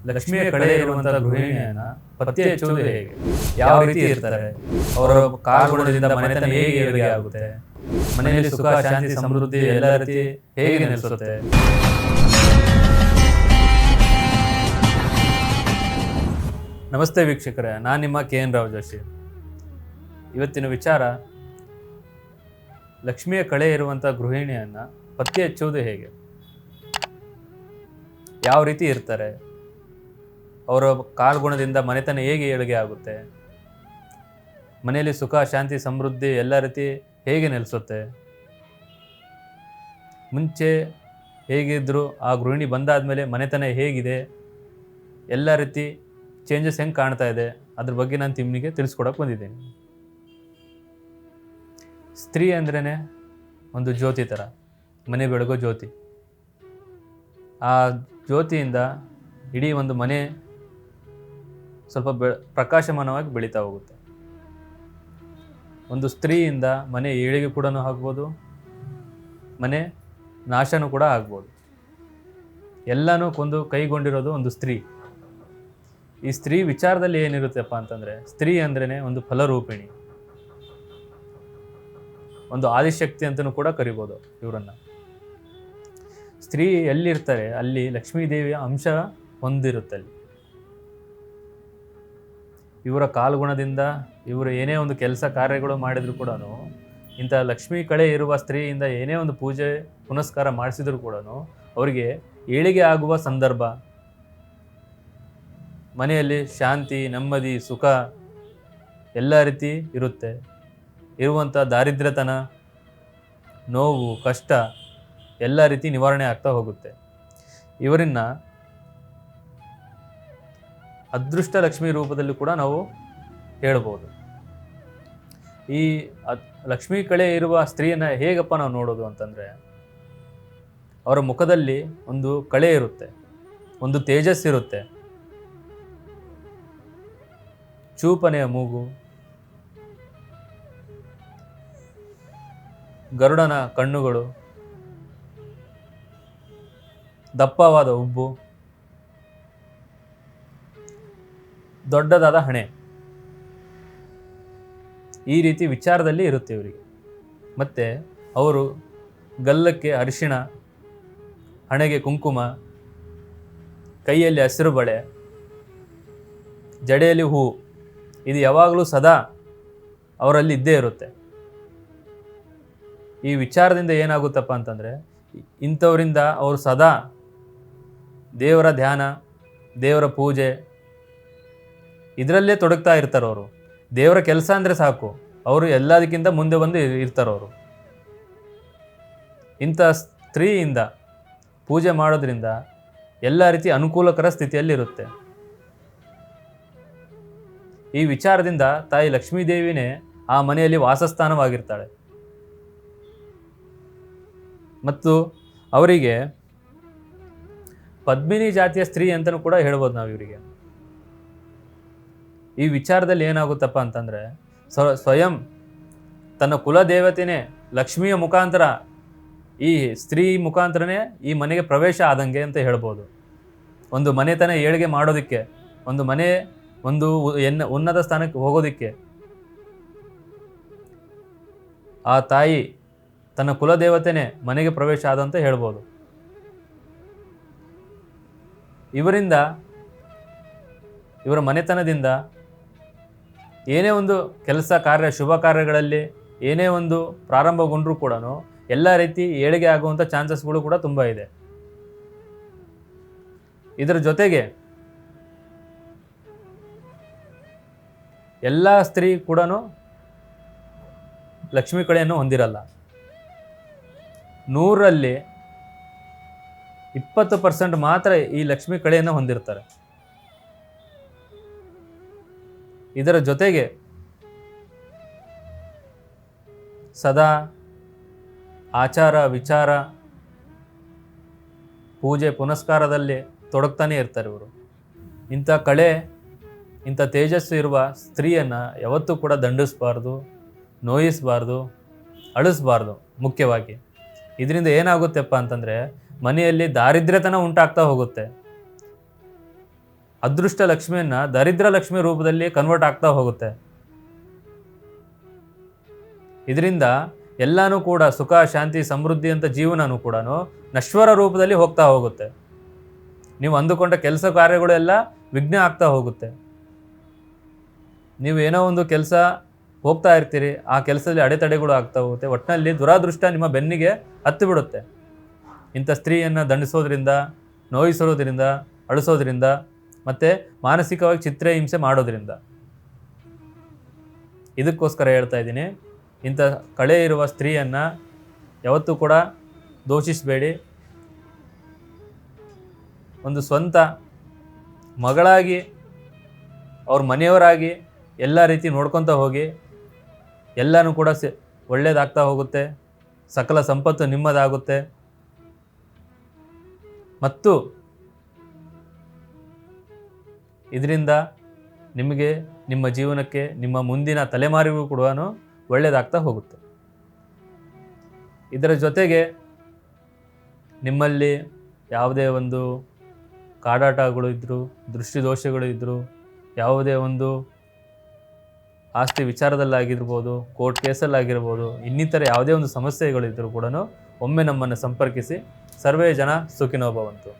ಲಕ್ಷ್ಮಿಯ ಕಡೆ ಇರುವಂತಹ ಗೃಹಿಣಿಯನ್ನ ಪತ್ತೆ ಹಚ್ಚುವುದು ಹೇಗೆ, ಯಾವ ರೀತಿ ಇರ್ತಾರೆ, ಅವರ ಕಾಗುಣದಿಂದ ಮನೆತನ ಹೇಗೆ ಏಳಿಗೆ ಆಗುತ್ತೆ, ಮನೆಯಲ್ಲಿ ಸುಖ ಶಾಂತಿ ಸಮೃದ್ಧಿ ಎಲ್ಲ ರೀತಿ ಹೇಗೆ ನೆಲೆಸುತ್ತೆ. ನಮಸ್ತೆ ವೀಕ್ಷಕರೇ, ನಾನು ನಿಮ್ಮ KN ರಾವ್ ಜೋಶಿ. ಇವತ್ತಿನ ವಿಚಾರ, ಲಕ್ಷ್ಮಿಯ ಕಳೆ ಇರುವಂಥ ಗೃಹಿಣಿಯನ್ನ ಪತ್ತೆ ಹಚ್ಚುವುದು ಹೇಗೆ, ಯಾವ ರೀತಿ ಇರ್ತಾರೆ, ಅವರ ಕಾಲ್ಗುಣದಿಂದ ಮನೆತನ ಹೇಗೆ ಏಳಿಗೆ ಆಗುತ್ತೆ, ಮನೆಯಲ್ಲಿ ಸುಖ ಶಾಂತಿ ಸಮೃದ್ಧಿ ಎಲ್ಲ ರೀತಿ ಹೇಗೆ ನೆಲೆಸುತ್ತೆ, ಮುಂಚೆ ಹೇಗಿದ್ದರೂ ಆ ಗೃಹಿಣಿ ಬಂದಾದಮೇಲೆ ಮನೆತನ ಹೇಗಿದೆ, ಎಲ್ಲ ರೀತಿ ಚೇಂಜಸ್ ಹೆಂಗೆ ಕಾಣ್ತಾ ಇದೆ, ಅದ್ರ ಬಗ್ಗೆ ನಾನು ನಿಮಗೆ ತಿಳಿಸ್ಕೊಡಕ್ಕೆ ಬಂದಿದ್ದೀನಿ. ಸ್ತ್ರೀ ಅಂದ್ರೇ ಒಂದು ಜ್ಯೋತಿ ಥರ, ಮನೆ ಬೆಳಗೋ ಜ್ಯೋತಿ. ಆ ಜ್ಯೋತಿಯಿಂದ ಇಡೀ ಒಂದು ಮನೆ ಸ್ವಲ್ಪ ಪ್ರಕಾಶಮಾನವಾಗಿ ಬೆಳೀತಾ ಹೋಗುತ್ತೆ. ಒಂದು ಸ್ತ್ರೀಯಿಂದ ಮನೆ ಏಳಿಗೆ ಕೂಡ ಆಗ್ಬೋದು, ಮನೆ ನಾಶನೂ ಕೂಡ ಆಗ್ಬೋದು. ಎಲ್ಲನೂ ಕೊಂದು ಕೈಗೊಂಡಿರೋದು ಒಂದು ಸ್ತ್ರೀ. ಈ ಸ್ತ್ರೀ ವಿಚಾರದಲ್ಲಿ ಏನಿರುತ್ತಪ್ಪ ಅಂತಂದರೆ, ಸ್ತ್ರೀ ಅಂದ್ರೇ ಒಂದು ಫಲರೂಪಿಣಿ, ಒಂದು ಆದಿಶಕ್ತಿ ಅಂತಲೂ ಕೂಡ ಕರಿಬೋದು ಇವರನ್ನು. ಸ್ತ್ರೀ ಎಲ್ಲಿರ್ತಾರೆ ಅಲ್ಲಿ ಲಕ್ಷ್ಮೀದೇವಿಯ ಅಂಶ ಹೊಂದಿರುತ್ತೆ. ಅಲ್ಲಿ ಇವರ ಕಾಲ್ಗುಣದಿಂದ ಇವರು ಏನೇ ಒಂದು ಕೆಲಸ ಕಾರ್ಯಗಳು ಮಾಡಿದ್ರು ಕೂಡ, ಇಂಥ ಲಕ್ಷ್ಮೀ ಕಳೆ ಇರುವ ಸ್ತ್ರೀಯಿಂದ ಏನೇ ಒಂದು ಪೂಜೆ ಪುನಸ್ಕಾರ ಮಾಡಿಸಿದ್ರು ಕೂಡ ಅವರಿಗೆ ಏಳಿಗೆ ಆಗುವ ಸಂದರ್ಭ, ಮನೆಯಲ್ಲಿ ಶಾಂತಿ ನೆಮ್ಮದಿ ಸುಖ ಎಲ್ಲ ರೀತಿ ಇರುತ್ತೆ. ಇರುವಂಥ ದಾರಿದ್ರ್ಯತನ ನೋವು ಕಷ್ಟ ಎಲ್ಲ ರೀತಿ ನಿವಾರಣೆ ಆಗ್ತಾ ಹೋಗುತ್ತೆ. ಇವರನ್ನ ಅದೃಷ್ಟ ಲಕ್ಷ್ಮಿ ರೂಪದಲ್ಲಿ ಕೂಡ ನಾವು ಹೇಳ್ಬೋದು. ಈ ಲಕ್ಷ್ಮೀ ಕಳೆ ಇರುವ ಸ್ತ್ರೀಯನ್ನು ಹೇಗಪ್ಪ ನಾವು ನೋಡೋದು ಅಂತಂದರೆ, ಅವರ ಮುಖದಲ್ಲಿ ಒಂದು ಕಳೆ ಇರುತ್ತೆ, ಒಂದು ತೇಜಸ್ಸಿರುತ್ತೆ, ಚೂಪನೆಯ ಮೂಗು, ಗರುಡನ ಕಣ್ಣುಗಳು, ದಪ್ಪವಾದ ಉಬ್ಬು, ದೊಡ್ಡದಾದ ಹಣೆ, ಈ ರೀತಿ ವಿಚಾರದಲ್ಲಿ ಇರುತ್ತೆ ಇವರಿಗೆ. ಮತ್ತು ಅವರು ಗಲ್ಲಕ್ಕೆ ಅರಿಶಿಣ, ಹಣೆಗೆ ಕುಂಕುಮ, ಕೈಯಲ್ಲಿ ಹಸಿರು ಬಳೆ, ಜಡೆಯಲ್ಲಿ ಹೂವು, ಇದು ಯಾವಾಗಲೂ ಸದಾ ಅವರಲ್ಲಿ ಇದ್ದೇ ಇರುತ್ತೆ. ಈ ವಿಚಾರದಿಂದ ಏನಾಗುತ್ತಪ್ಪ ಅಂತಂದರೆ, ಇಂಥವರಿಂದ ಅವರು ಸದಾ ದೇವರ ಧ್ಯಾನ ದೇವರ ಪೂಜೆ ಇದರಲ್ಲೇ ತೊಡಗ್ತಾ ಇರ್ತಾರೆ. ಅವರು ದೇವರ ಕೆಲಸ ಅಂದರೆ ಸಾಕು, ಅವರು ಎಲ್ಲದಕ್ಕಿಂತ ಮುಂದೆ ಬಂದು ಇರ್ತಾರವರು. ಇಂಥ ಸ್ತ್ರೀಯಿಂದ ಪೂಜೆ ಮಾಡೋದ್ರಿಂದ ಎಲ್ಲ ರೀತಿ ಅನುಕೂಲಕರ ಸ್ಥಿತಿಯಲ್ಲಿರುತ್ತೆ. ಈ ವಿಚಾರದಿಂದ ತಾಯಿ ಲಕ್ಷ್ಮೀದೇವಿನೇ ಆ ಮನೆಯಲ್ಲಿ ವಾಸಸ್ಥಾನವಾಗಿರ್ತಾಳೆ. ಮತ್ತು ಅವರಿಗೆ ಪದ್ಮಿನಿ ಜಾತಿಯ ಸ್ತ್ರೀ ಅಂತಲೂ ಕೂಡ ಹೇಳ್ಬೋದು ನಾವು ಇವರಿಗೆ. ಈ ವಿಚಾರದಲ್ಲಿ ಏನಾಗುತ್ತಪ್ಪ ಅಂತಂದರೆ, ಸ್ವಯಂ ತನ್ನ ಕುಲದೇವತೆನೇ ಲಕ್ಷ್ಮಿಯ ಮುಖಾಂತರ ಈ ಸ್ತ್ರೀ ಮುಖಾಂತರನೇ ಈ ಮನೆಗೆ ಪ್ರವೇಶ ಆದಂಗೆ ಅಂತ ಹೇಳ್ಬೋದು. ಒಂದು ಮನೆತನ ಏಳಿಗೆ ಮಾಡೋದಕ್ಕೆ, ಒಂದು ಮನೆ ಒಂದು ಉನ್ನತ ಸ್ಥಾನಕ್ಕೆ ಹೋಗೋದಕ್ಕೆ ಆ ತಾಯಿ ತನ್ನ ಕುಲದೇವತೆನೇ ಮನೆಗೆ ಪ್ರವೇಶ ಆದಂತ ಹೇಳ್ಬೋದು. ಇವರಿಂದ, ಇವರ ಮನೆತನದಿಂದ ಏನೇ ಒಂದು ಕೆಲಸ ಕಾರ್ಯ ಶುಭ ಕಾರ್ಯಗಳಲ್ಲಿ ಏನೇ ಒಂದು ಪ್ರಾರಂಭಗೊಂಡ್ರೂ ಕೂಡ ಎಲ್ಲ ರೀತಿ ಏಳಿಗೆ ಆಗುವಂಥ ಚಾನ್ಸಸ್ಗಳು ಕೂಡ ತುಂಬ ಇದೆ. ಇದರ ಜೊತೆಗೆ ಎಲ್ಲ ಸ್ತ್ರೀ ಕೂಡ ಲಕ್ಷ್ಮೀ ಕಳೆಯನ್ನು ಹೊಂದಿರಲ್ಲ. 100ರಲ್ಲಿ 20% ಮಾತ್ರ ಈ ಲಕ್ಷ್ಮೀ ಕಳೆಯನ್ನು ಹೊಂದಿರ್ತಾರೆ. ಇದರ ಜೊತೆಗೆ ಸದಾ ಆಚಾರ ವಿಚಾರ ಪೂಜೆ ಪುನಸ್ಕಾರದಲ್ಲಿ ತೊಡಗ್ತಾನೆ ಇರ್ತಾರೆ ಇವರು. ಇಂಥ ಕಳೆ ಇಂಥ ತೇಜಸ್ಸು ಇರುವ ಸ್ತ್ರೀಯನ್ನು ಯಾವತ್ತೂ ಕೂಡ ದಂಡಿಸಬಾರ್ದು, ನೋಯಿಸಬಾರ್ದು, ಅಳಿಸಬಾರ್ದು. ಮುಖ್ಯವಾಗಿ ಇದರಿಂದ ಏನಾಗುತ್ತೆಪ್ಪ ಅಂತಂದರೆ, ಮನೆಯಲ್ಲಿ ದಾರಿದ್ರ್ಯತನ ಉಂಟಾಗ್ತಾ ಹೋಗುತ್ತೆ. ಅದೃಷ್ಟ ಲಕ್ಷ್ಮಿಯನ್ನು ದರಿದ್ರ ಲಕ್ಷ್ಮಿ ರೂಪದಲ್ಲಿ ಕನ್ವರ್ಟ್ ಆಗ್ತಾ ಹೋಗುತ್ತೆ. ಇದರಿಂದ ಎಲ್ಲನೂ ಕೂಡ ಸುಖ, ಶಾಂತಿ, ಸಮೃದ್ಧಿ ಅಂತ ಜೀವನನೂ ಕೂಡ ನಶ್ವರ ರೂಪದಲ್ಲಿ ಹೋಗ್ತಾ ಹೋಗುತ್ತೆ. ನೀವು ಅಂದುಕೊಂಡ ಕೆಲಸ ಕಾರ್ಯಗಳು ಎಲ್ಲ ವಿಘ್ನ ಆಗ್ತಾ ಹೋಗುತ್ತೆ. ನೀವು ಏನೋ ಒಂದು ಕೆಲಸ ಹೋಗ್ತಾ ಇರ್ತೀರಿ, ಆ ಕೆಲಸದಲ್ಲಿ ಅಡೆತಡೆಗಳು ಆಗ್ತಾ ಹೋಗುತ್ತೆ. ಒಟ್ಟಿನಲ್ಲಿ ದುರಾದೃಷ್ಟ ನಿಮ್ಮ ಬೆನ್ನಿಗೆ ಹತ್ತಿ ಬಿಡುತ್ತೆ. ಇಂಥ ಸ್ತ್ರೀಯನ್ನು ದಂಡಿಸೋದ್ರಿಂದ, ನೋಯಿಸೋದ್ರಿಂದ, ಅಳಿಸೋದ್ರಿಂದ ಮತ್ತು ಮಾನಸಿಕವಾಗಿ ಚಿತ್ರಹಿಂಸೆ ಮಾಡೋದ್ರಿಂದ. ಇದಕ್ಕೋಸ್ಕರ ಹೇಳ್ತಾ ಇದ್ದೀನಿ, ಇಂಥ ಕಳೆ ಇರುವ ಸ್ತ್ರೀಯನ್ನು ಯಾವತ್ತೂ ಕೂಡ ದೂಷಿಸಬೇಡಿ. ಒಂದು ಸ್ವಂತ ಮಗಳಾಗಿ, ಅವ್ರ ಮನೆಯವರಾಗಿ ಎಲ್ಲ ರೀತಿ ನೋಡ್ಕೊತ ಹೋಗಿ, ಎಲ್ಲನೂ ಕೂಡ ಒಳ್ಳೆಯದಾಗ್ತಾ ಹೋಗುತ್ತೆ. ಸಕಲ ಸಂಪತ್ತು ನಿಮ್ಮದಾಗುತ್ತೆ. ಮತ್ತು ಇದರಿಂದ ನಿಮಗೆ, ನಿಮ್ಮ ಜೀವನಕ್ಕೆ, ನಿಮ್ಮ ಮುಂದಿನ ತಲೆಮಾರಿಗೂ ಕೂಡ ಒಳ್ಳೆಯದಾಗ್ತಾ ಹೋಗುತ್ತೆ. ಇದರ ಜೊತೆಗೆ ನಿಮ್ಮಲ್ಲಿ ಯಾವುದೇ ಒಂದು ಕಾಡಾಟಗಳು ಇದ್ದರೂ, ದೃಷ್ಟಿದೋಷಗಳು ಇದ್ದರೂ, ಯಾವುದೇ ಒಂದು ಆಸ್ತಿ ವಿಚಾರದಲ್ಲಾಗಿರ್ಬೋದು, ಕೋರ್ಟ್ ಕೇಸಲ್ಲಾಗಿರ್ಬೋದು, ಇನ್ನಿತರ ಯಾವುದೇ ಒಂದು ಸಮಸ್ಯೆಗಳಿದ್ದರೂ ಕೂಡ ಒಮ್ಮೆ ನಮ್ಮನ್ನು ಸಂಪರ್ಕಿಸಿ. ಸರ್ವೇ ಜನ ಸುಖಿನೋ ಭವಂತು.